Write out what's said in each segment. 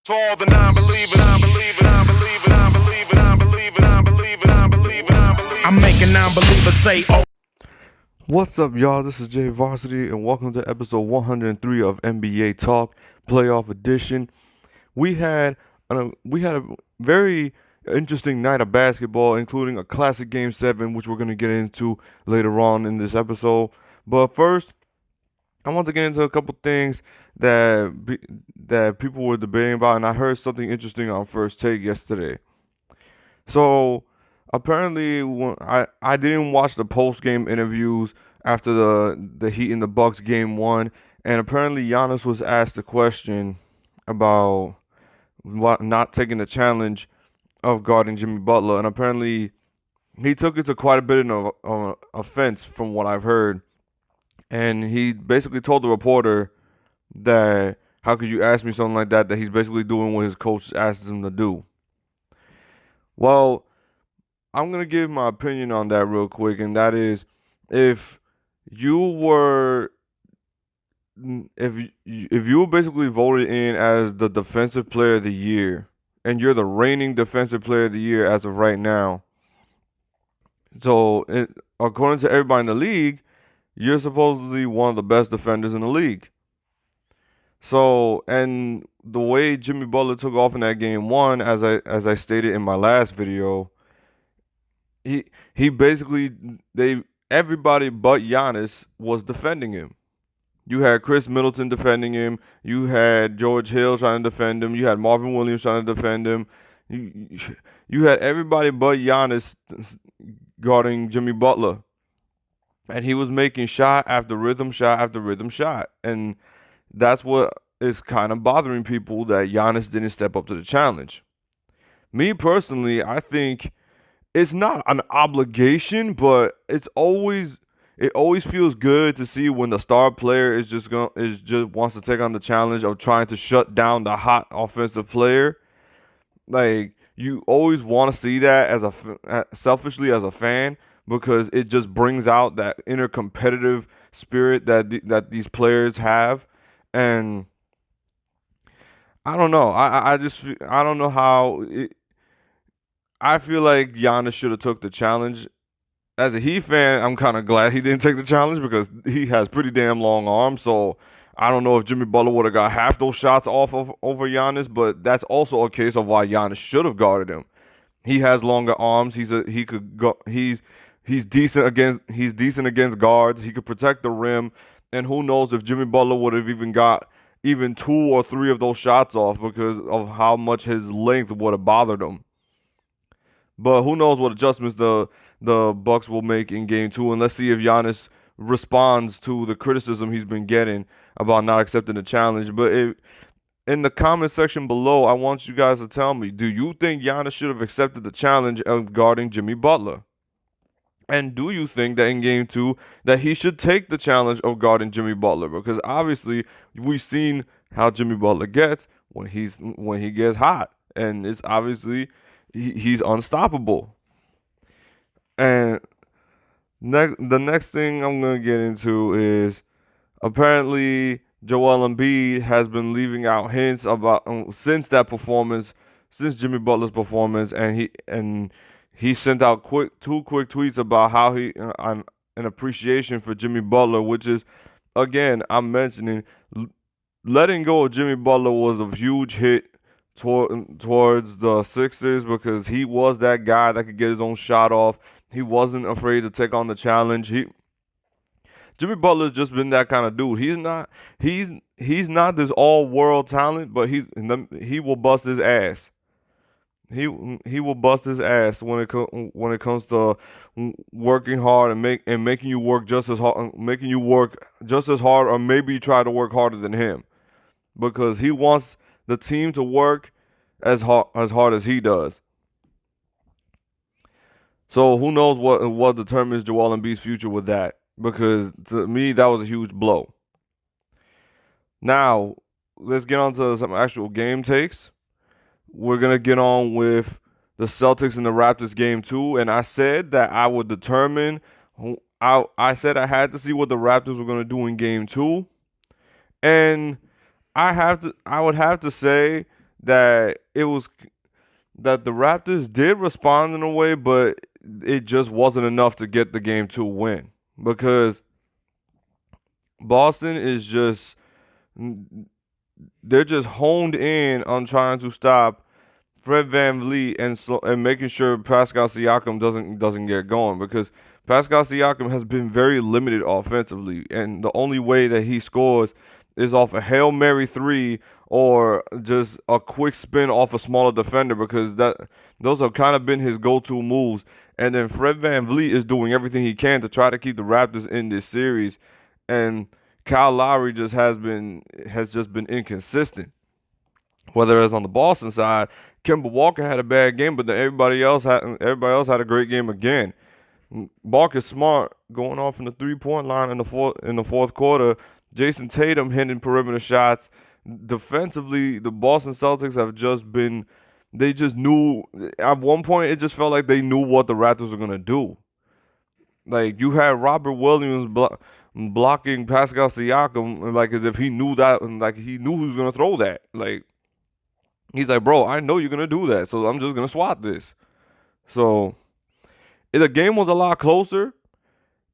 To all the non-believers, I'm making non-believers say, oh. What's up, y'all? This is Jay Varsity, and welcome to episode 103 of NBA Talk Playoff Edition. We had a very interesting night of basketball, including a classic Game 7, which we're going to get into later on in this episode. But first, I want to get into a couple things that people were debating about, and I heard something interesting on First Take yesterday. So apparently, I didn't watch the post game interviews after the Heat and the Bucks game 1, and apparently Giannis was asked a question about not taking the challenge of guarding Jimmy Butler, and apparently he took it to quite a bit of offense from what I've heard. And he basically told the reporter that how could you ask me something like that, that he's basically doing what his coach asks him to do. Well, I'm going to give my opinion on that real quick, and that is if you were basically voted in as the defensive player of the year, and you're the reigning defensive player of the year as of right now, so according to everybody in the league, you're supposedly one of the best defenders in the league. So, and the way Jimmy Butler took off in that game 1, as I stated in my last video, he basically everybody but Giannis was defending him. You had Chris Middleton defending him. You had George Hill trying to defend him. You had Marvin Williams trying to defend him. You had everybody but Giannis guarding Jimmy Butler. And he was making shot after rhythm shot. And that's what is kind of bothering people, that Giannis didn't step up to the challenge. Me personally, I think it's not an obligation, but it always feels good to see when the star player just wants to take on the challenge of trying to shut down the hot offensive player. Like, you always want to see that selfishly as a fan, because it just brings out that inner competitive spirit that these players have. And I don't know. I don't know how. I feel like Giannis should have took the challenge. As a Heat fan, I'm kind of glad he didn't take the challenge, because he has pretty damn long arms. So I don't know if Jimmy Butler would have got half those shots off of over Giannis, but that's also a case of why Giannis should have guarded him. He has longer arms. He's decent against guards. He could protect the rim, and who knows if Jimmy Butler would have even got 2 or 3 of those shots off, because of how much his length would have bothered him. But who knows what adjustments the Bucks will make in game 2, and let's see if Giannis responds to the criticism he's been getting about not accepting the challenge. But in the comment section below, I want you guys to tell me, do you think Giannis should have accepted the challenge of guarding Jimmy Butler? And do you think that in game 2 that he should take the challenge of guarding Jimmy Butler? Because obviously we've seen how Jimmy Butler gets when he gets hot, and it's obviously he's unstoppable. And the next thing I'm going to get into is, apparently Joel Embiid has been leaving out hints about since Jimmy Butler's performance, and he sent out two quick tweets about how he an appreciation for Jimmy Butler, which is, again, I'm mentioning, letting go of Jimmy Butler was a huge hit towards the Sixers, because he was that guy that could get his own shot off. He wasn't afraid to take on the challenge. Jimmy Butler's just been that kind of dude. He's not this all-world talent, but he will bust his ass. He will bust his ass when it comes to working hard and making you work just as hard, or maybe try to work harder than him, because he wants the team to work as hard as he does. So who knows what determines Joel Embiid's future with that, because to me that was a huge blow. Now, let's get on to some actual game takes. We're going to get on with the Celtics and the Raptors game 2, and I said that I would determine I said I had to see what the Raptors were going to do in game 2, and I would have to say that the Raptors did respond in a way, but it just wasn't enough to get the game 2 win because Boston is just they're just honed in on trying to stop Fred VanVleet and making sure Pascal Siakam doesn't get going because Pascal Siakam has been very limited offensively, and the only way that he scores is off a Hail Mary 3 or just a quick spin off a smaller defender because those have kind of been his go-to moves. And then Fred VanVleet is doing everything he can to try to keep the Raptors in this series, and Kyle Lowry has just been inconsistent. Whether it's on the Boston side, Kemba Walker had a bad game, but then everybody else had a great game again. Marcus Smart going off from the 3-point line in the fourth quarter. Jason Tatum hitting perimeter shots. Defensively, the Boston Celtics have just been. They just knew at one point it just felt like they knew what the Raptors were gonna do. Like you had Robert Williams blocking Pascal Siakam like as if he knew that, like he knew he was gonna throw that. Like he's like, bro, I know you're gonna do that, so I'm just gonna swat this. So the game was a lot closer.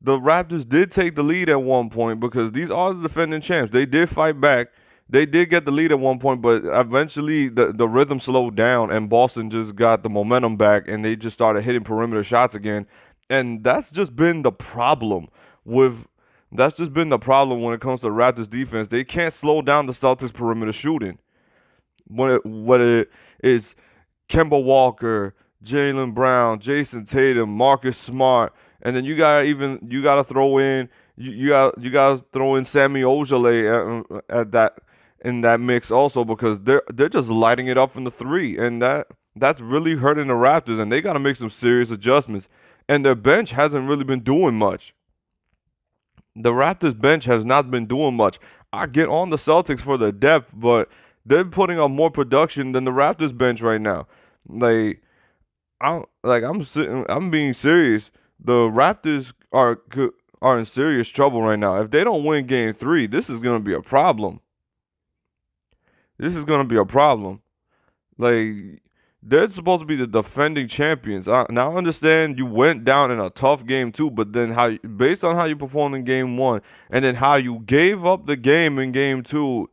The Raptors did take the lead at one point because these are the defending champs. They did fight back. They did get the lead at one point, but eventually the rhythm slowed down and Boston just got the momentum back and they just started hitting perimeter shots again. And that's just been the problem when it comes to the Raptors defense. They can't slow down the Celtics perimeter shooting. Whether it's Kemba Walker, Jaylen Brown, Jason Tatum, Marcus Smart, and then you gotta throw in Sammy Ojeleye at that in that mix also because they're just lighting it up from the 3, and that's really hurting the Raptors, and they gotta make some serious adjustments. And their bench hasn't really been doing much. The Raptors bench has not been doing much. I get on the Celtics for the depth, but they're putting up more production than the Raptors bench right now. I'm being serious. The Raptors are in serious trouble right now. If they don't win game 3, this is going to be a problem. Like, they're supposed to be the defending champions. Now I understand you went down in a tough game 2, but then based on how you performed in game 1 and then how you gave up the game in game 2,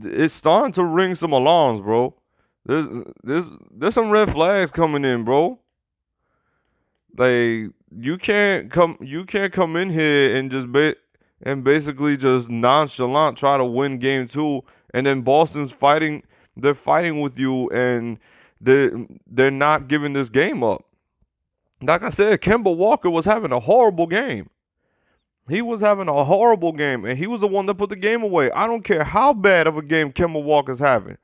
it's starting to ring some alarms, bro. There's some red flags coming in, bro. Like you can't come in here and just basically just nonchalant try to win game 2, and then Boston's fighting. They're fighting with you, and they're not giving this game up. Like I said, Kemba Walker was having a horrible game. He was having a horrible game, and he was the one that put the game away. I don't care how bad of a game Kemba Walker's having.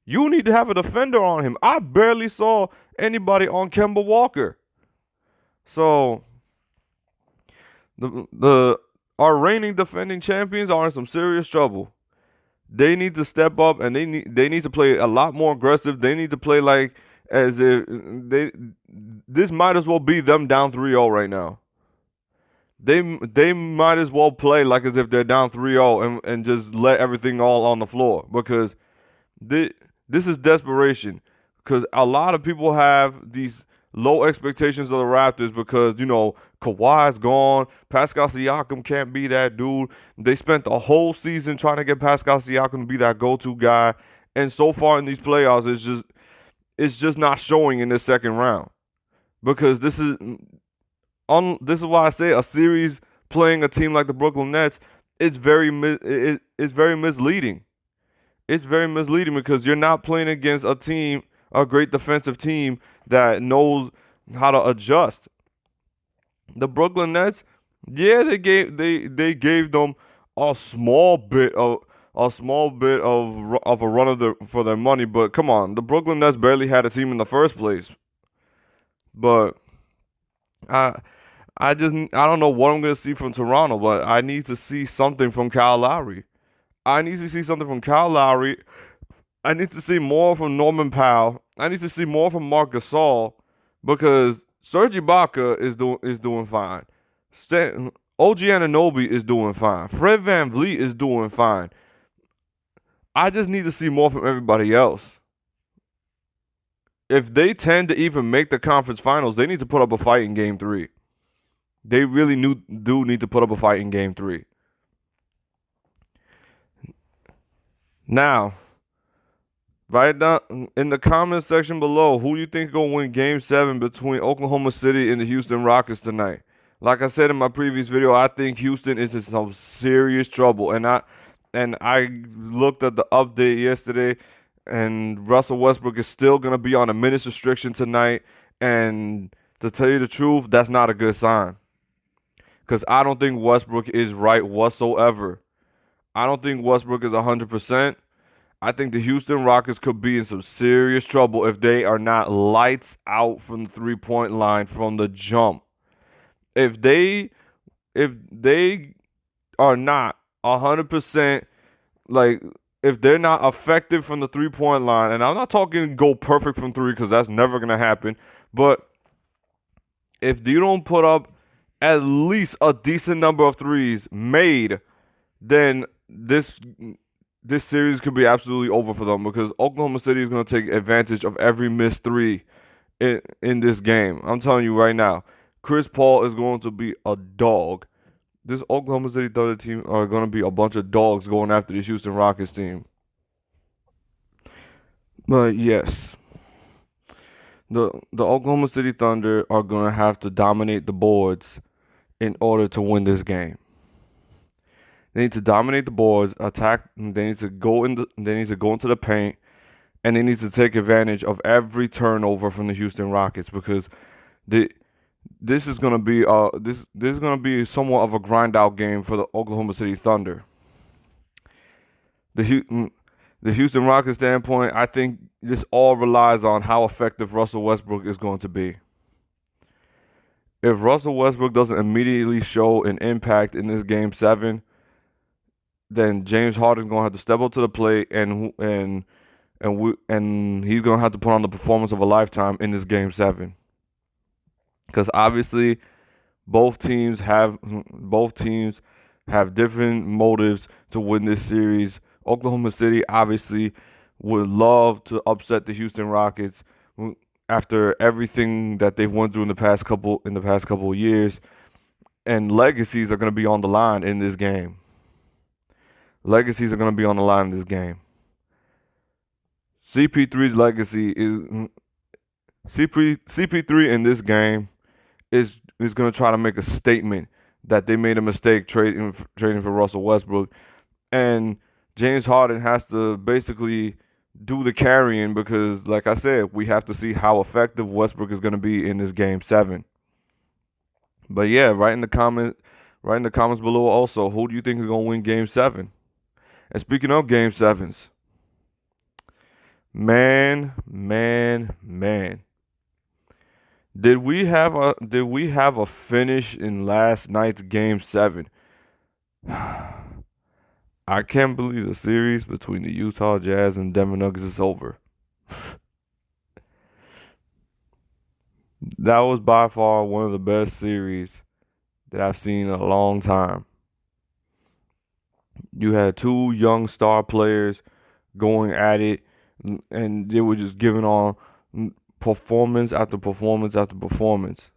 You need to have a defender on him. I barely saw anybody on Kemba Walker. So our reigning defending champions are in some serious trouble. They need to step up, and they need to play a lot more aggressive. They need to play like as if this might as well be them down 3-0 right now. They might as well play like as if they're down 3-0 and just let everything all on the floor because this is desperation. Because a lot of people have these low expectations of the Raptors because, Kawhi's gone. Pascal Siakam can't be that dude. They spent the whole season trying to get Pascal Siakam to be that go-to guy. And so far in these playoffs, it's just not showing in this second round. Because this is why I say a series playing a team like the Brooklyn Nets, it's very misleading. It's very misleading because you're not playing against a great defensive team that knows how to adjust. The Brooklyn Nets, yeah, they gave them a small bit of a run for their money, but come on, the Brooklyn Nets barely had a team in the first place. But I don't know what I'm gonna see from Toronto, but I need to see something from Kyle Lowry. I need to see more from Norman Powell. I need to see more from Marc Gasol because Serge Ibaka is doing fine. OG Anunoby is doing fine. Fred VanVleet is doing fine. I just need to see more from everybody else. if they tend to even make the conference finals, they need to put up a fight in Game 3. They really do need to put up a fight in Game 3. Now, write down in the comments section below, who do you think is going to win Game 7 between Oklahoma City and the Houston Rockets tonight? Like I said in my previous video, I think Houston is in some serious trouble. And I looked at the update yesterday, and Russell Westbrook is still going to be on a minutes restriction tonight. And to tell you the truth, that's not a good sign. Because I don't think Westbrook is right whatsoever. I don't think Westbrook is 100%. I think the Houston Rockets could be in some serious trouble if they are not lights out from the three-point line from the jump. If they are not 100%, like if they're not effective from the three-point line, and I'm not talking go perfect from three because that's never going to happen, but if you don't put up at least a decent number of threes made, then this series could be absolutely over for them, because Oklahoma City is going to take advantage of every missed three in this game. I'm telling you right now, Chris Paul is going to be a dog. This Oklahoma City Thunder team are going to be a bunch of dogs going after this Houston Rockets team. But yes, the Oklahoma City Thunder are going to have to dominate the boards in order to win this game. They need to dominate the boards, attack. They need to go into the paint, and they need to take advantage of every turnover from the Houston Rockets, because this is going to be this is going to be somewhat of a grind out game for the Oklahoma City Thunder. The Houston Rockets standpoint, I think this all relies on how effective Russell Westbrook is going to be. If Russell Westbrook doesn't immediately show an impact in this Game 7, then James Harden's going to have to step up to the plate, and he's going to have to put on the performance of a lifetime in this Game 7. Because obviously, both teams have different motives to win this series. Oklahoma City obviously would love to upset the Houston Rockets after everything that they've went through in the past couple of years, and legacies are going to be on the line in this game. Legacies are going to be on the line in this game. CP3's legacy is CP3 in this game is going to try to make a statement that they made a mistake trading for Russell Westbrook, and James Harden has to basically do the carrying, because, like I said, we have to see how effective Westbrook is going to be in this Game 7. But yeah, write in the comments below also, who do you think is going to win Game 7? And speaking of Game 7s, man. Did we have a finish in last night's Game 7? I can't believe the series between the Utah Jazz and Denver Nuggets is over. That was by far one of the best series that I've seen in a long time. You had two young star players going at it, and they were just giving on performance after performance after performance.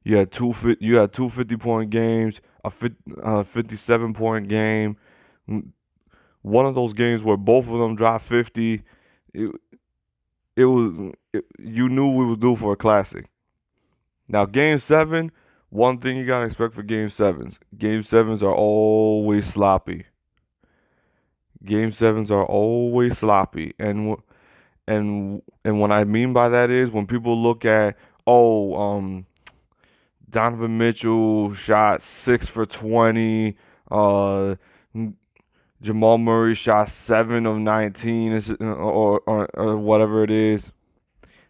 You had two 50-point games, a 57-point game. One of those games where both of them dropped 50. You knew we were due for a classic. Now, Game 7, one thing you gotta expect for Game 7s. Game 7s are always sloppy. Game 7s are always sloppy, and what I mean by that is, when people look at Donovan Mitchell shot 6 for 20. Jamal Murray shot 7 of 19, or whatever it is.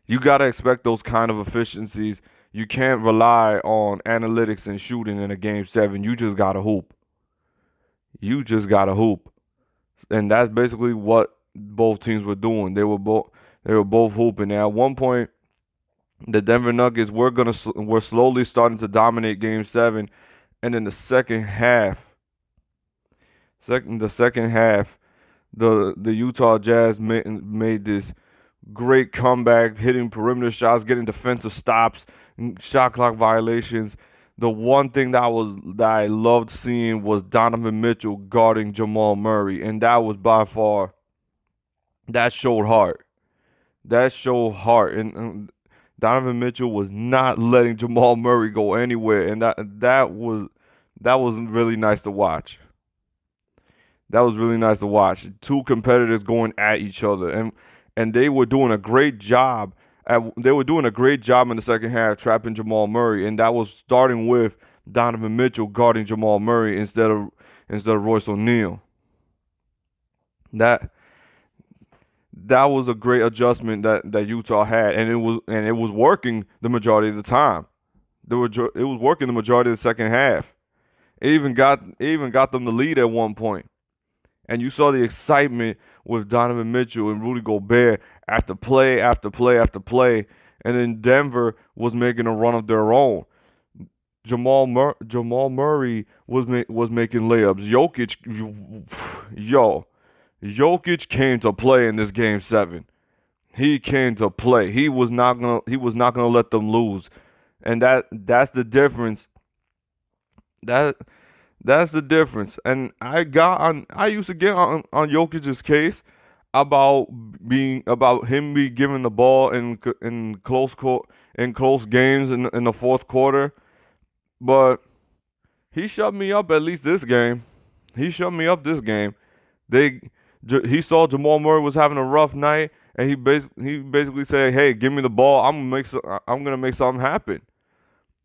You got to expect those kind of efficiencies. You can't rely on analytics and shooting in a Game 7. You just got to hoop. And that's basically what both teams were doing. They were both hooping. Now, at one point, the Denver Nuggets were slowly starting to dominate Game 7, and in the second half, the Utah Jazz made this great comeback, hitting perimeter shots, getting defensive stops, shot clock violations. The one thing that I loved seeing was Donovan Mitchell guarding Jamal Murray, and that was by far that showed heart. That showed heart, and Donovan Mitchell was not letting Jamal Murray go anywhere, and that was really nice to watch. That was really nice to watch. Two competitors going at each other, and they were doing a great job. They were doing a great job in the second half trapping Jamal Murray, and that was starting with Donovan Mitchell guarding Jamal Murray instead of Royce O'Neal. That that was a great adjustment that Utah had, and it was working the majority of the time. It was working the majority of the second half. It even got them the lead at one point. And you saw the excitement with Donovan Mitchell and Rudy Gobert after play after play after play. And then Denver was making a run of their own. Jamal Murray was making layups. Jokic came to play in this game 7. He came to play. He was not gonna let them lose. And that's the difference. That That's the difference. And I used to get on Jokic's case about him be giving the ball in close games in the fourth quarter, but he shut me up at least this game. He shut me up this game. They he saw Jamal Murray was having a rough night, and he basically said, "Hey, give me the ball. I'm gonna make something happen."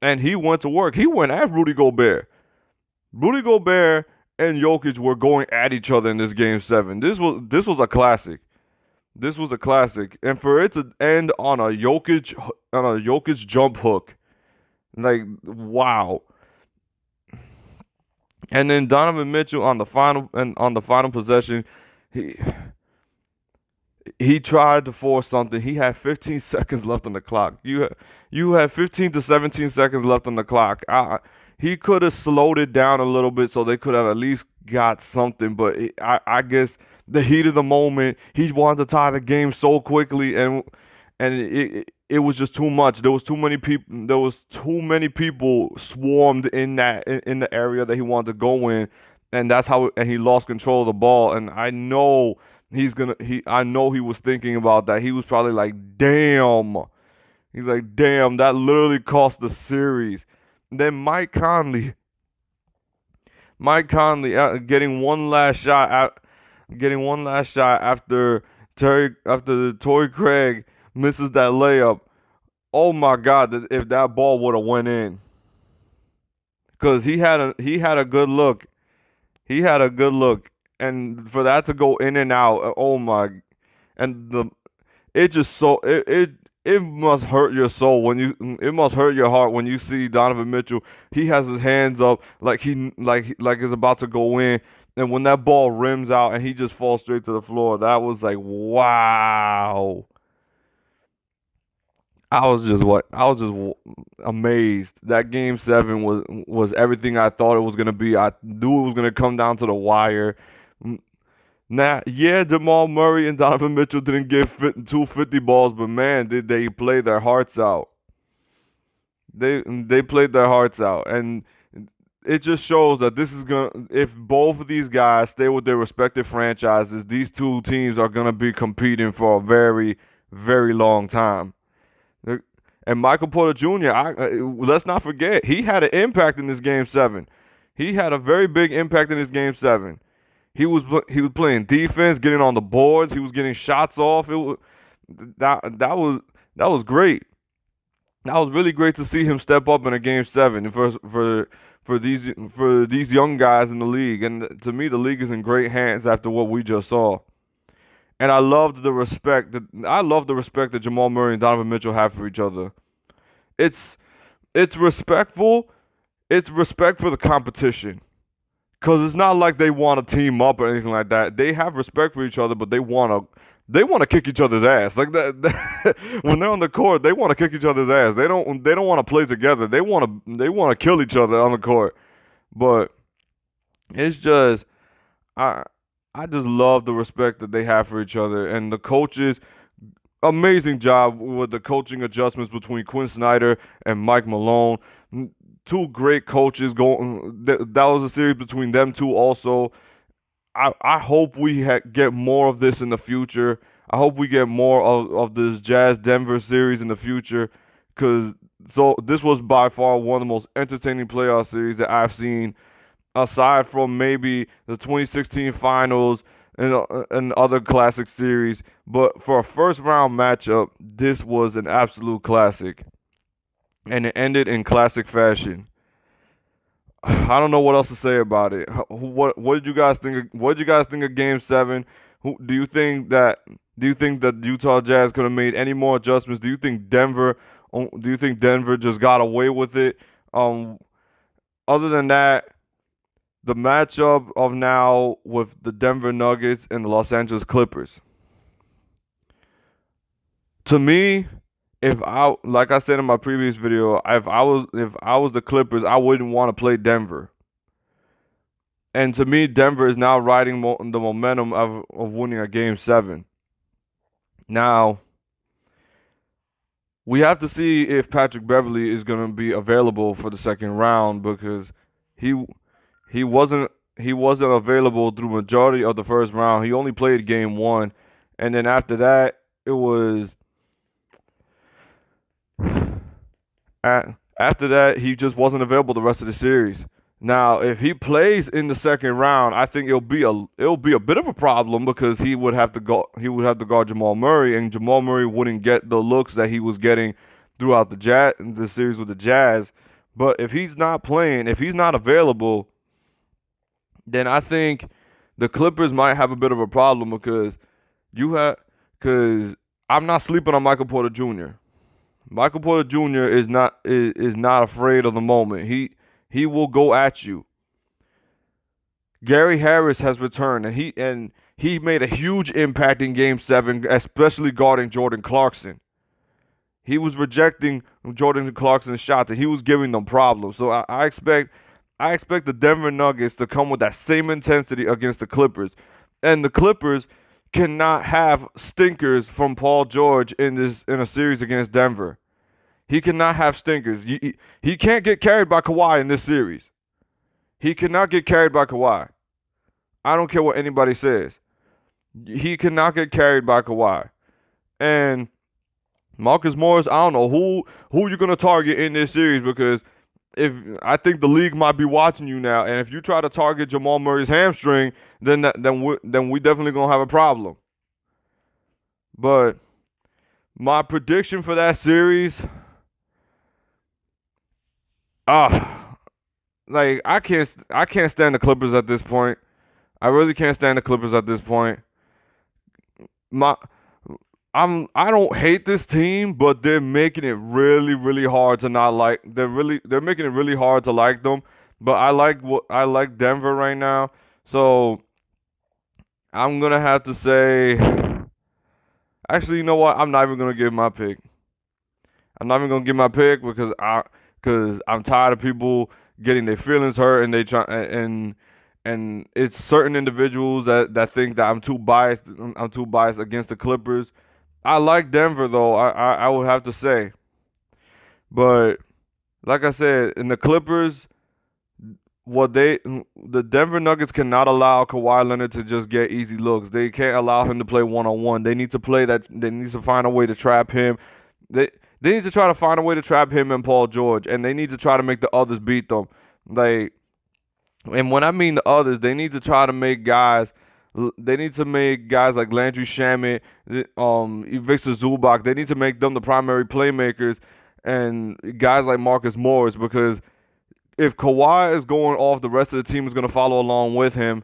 And he went to work. He went at Rudy Gobert. Rudy Gobert and Jokic were going at each other in this game 7. This was a classic. This was a classic. And for it to end on a Jokic jump hook, like wow. And then Donovan Mitchell on the final possession, he tried to force something. He had 15 seconds left on the clock. You had 15 to 17 seconds left on the clock. He could have slowed it down a little bit so they could have at least got something. But I guess the heat of the moment, he wanted to tie the game so quickly, and it was just too much. There was too many people. There was too many people swarmed in the area that he wanted to go in, and he lost control of the ball. And I know I know he was thinking about that. He was probably like, damn. He's like, damn, that literally cost the series. Then Mike Conley getting one last shot after Torrey Craig misses that layup. Oh my God! If that ball would have went in, because he had a good look. He had a good look, and for that to go in and out, oh my! And it must hurt your soul it must hurt your heart when you see Donovan Mitchell. He has his hands up like is about to go in, and when that ball rims out and he just falls straight to the floor, that was like, wow. I was just amazed. That game 7 was everything I thought it was gonna be. I knew it was gonna come down to the wire. Now, yeah, Jamal Murray and Donovan Mitchell didn't get 250 balls, but man, did they play their hearts out. They played their hearts out, and it just shows that this is gonna. If both of these guys stay with their respective franchises, these two teams are gonna be competing for a very, very long time. And Michael Porter Jr., let's not forget, he had an impact in this game 7. He had a very big impact in this game 7. He was playing defense, getting on the boards. He was getting shots off. That was great. That was really great to see him step up in a game 7 for these young guys in the league. And to me, the league is in great hands after what we just saw. And I love the respect that Jamal Murray and Donovan Mitchell have for each other. It's respectful. It's respect for the competition. Because it's not like they want to team up or anything like that. They have respect for each other, but they want to kick each other's ass. Like that when they're on the court, they want to kick each other's ass. They don't want to play together. They want to kill each other on the court. But it's just I just love the respect that they have for each other, and the coaches amazing job with the coaching adjustments between Quinn Snyder and Mike Malone. Two great coaches going. That was a series between them two also. I hope we get more of this in the future. I hope we get more of this Jazz Denver series in the future, because this was by far one of the most entertaining playoff series that I've seen, aside from maybe the 2016 finals and other classic series. But for a first round matchup, this was an absolute classic, and it ended in classic fashion. I don't know what else to say about it. What did you guys think? What did you guys think of Game 7? Do you think that Utah Jazz could have made any more adjustments? Do you think Denver just got away with it? Other than that, the matchup of now with the Denver Nuggets and the Los Angeles Clippers. To me, like I said in my previous video, if I was the Clippers, I wouldn't want to play Denver. And to me, Denver is now riding the momentum of winning a Game 7. Now, we have to see if Patrick Beverley is going to be available for the second round, because he wasn't available through majority of the first round. He only played Game 1, and then after that, it was. After that, he just wasn't available the rest of the series. Now, if he plays in the second round, I think it'll be a bit of a problem, because he would have to guard Jamal Murray, and Jamal Murray wouldn't get the looks that he was getting throughout the series with the Jazz. But if he's not playing, if he's not available, then I think the Clippers might have a bit of a problem, because I'm not sleeping on Michael Porter Jr. Michael Porter Jr. is not afraid of the moment. He will go at you. Gary Harris has returned, and he made a huge impact in Game 7, especially guarding Jordan Clarkson. He was rejecting Jordan Clarkson's shots, and he was giving them problems. So I expect the Denver Nuggets to come with that same intensity against the Clippers. And the Clippers cannot have stinkers from Paul George in a series against Denver. He cannot have stinkers. He can't get carried by Kawhi in this series. He cannot get carried by Kawhi. I don't care what anybody says. He cannot get carried by Kawhi. And Marcus Morris, I don't know who you're gonna target in this series, because I think the league might be watching you now, and if you try to target Jamal Murray's hamstring, then we definitely gonna have a problem. But my prediction for that series, like I can't stand the Clippers at this point. I really can't stand the Clippers at this point. I don't hate this team, but they're making it really, really hard to not like. They're making it really hard to like them. But I like Denver right now. So I'm gonna have to say, actually, you know what? I'm not even gonna give my pick. I'm not even gonna give my pick, because I'm tired of people getting their feelings hurt, and they try and it's certain individuals that think that I'm too biased. I'm too biased against the Clippers. I like Denver, though, I would have to say. But like I said, in the Clippers, the Denver Nuggets cannot allow Kawhi Leonard to just get easy looks. They can't allow him to play one-on-one. They need to play that. They need to find a way to trap him. They need to try to find a way to trap him and Paul George, and they need to try to make the others beat them. And when I mean the others, they need to try to make guys. They need to make guys like Landry Shamet, Victor Zubac. They need to make them the primary playmakers, and guys like Marcus Morris, because if Kawhi is going off, the rest of the team is going to follow along with him.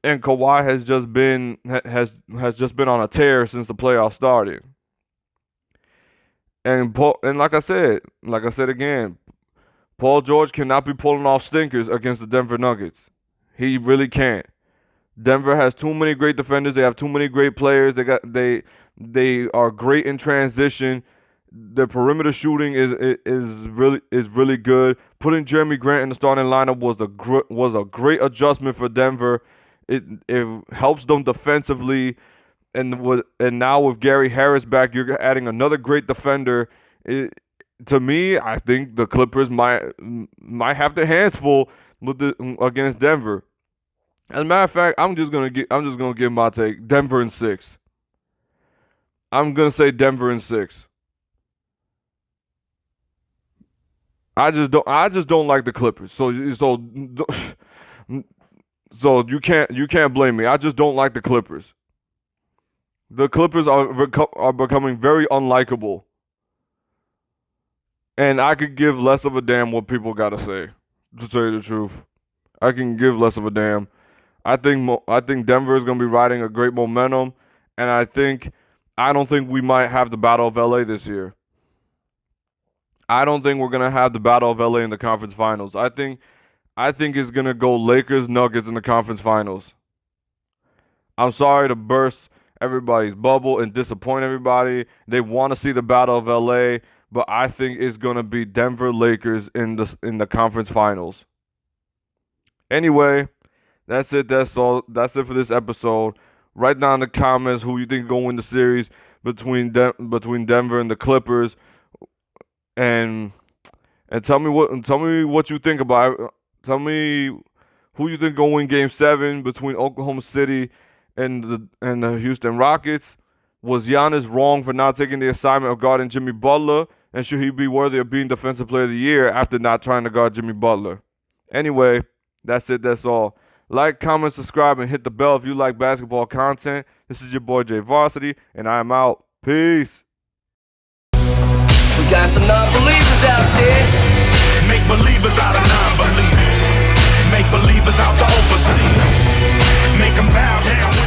And Kawhi has just been on a tear since the playoffs started. And like I said again, Paul George cannot be pulling off stinkers against the Denver Nuggets. He really can't. Denver has too many great defenders. They have too many great players. They are great in transition. Their perimeter shooting is really good. Putting Jeremy Grant in the starting lineup was a great adjustment for Denver. It helps them defensively, and now with Gary Harris back, you're adding another great defender. To me, I think the Clippers might have their hands full against Denver. As a matter of fact, I'm just gonna give my take. Denver in 6. I'm gonna say Denver in 6. I just don't like the Clippers. So you can't blame me. I just don't like the Clippers. The Clippers are becoming very unlikable. And I could give less of a damn what people got to say. To tell you the truth, I can give less of a damn. I think Denver is going to be riding a great momentum, and I don't think we might have the Battle of LA this year. I don't think we're going to have the Battle of LA in the conference finals. I think it's going to go Lakers Nuggets in the conference finals. I'm sorry to burst everybody's bubble and disappoint everybody. They want to see the Battle of LA, but I think it's going to be Denver Lakers in the conference finals. Anyway, that's it. That's all. That's it for this episode. Write down in the comments who you think is going to win the series between Denver and the Clippers, and tell me what you think about it. Tell me who you think going to win Game 7 between Oklahoma City and the Houston Rockets. Was Giannis wrong for not taking the assignment of guarding Jimmy Butler? And should he be worthy of being Defensive Player of the Year after not trying to guard Jimmy Butler? Anyway, that's it. That's all. Like, comment, subscribe, and hit the bell if you like basketball content. This is your boy Jay Varsity, and I'm out. Peace. We got some non-believers out there. Make believers out of non-believers. Make believers out the overseas. Make them bow down.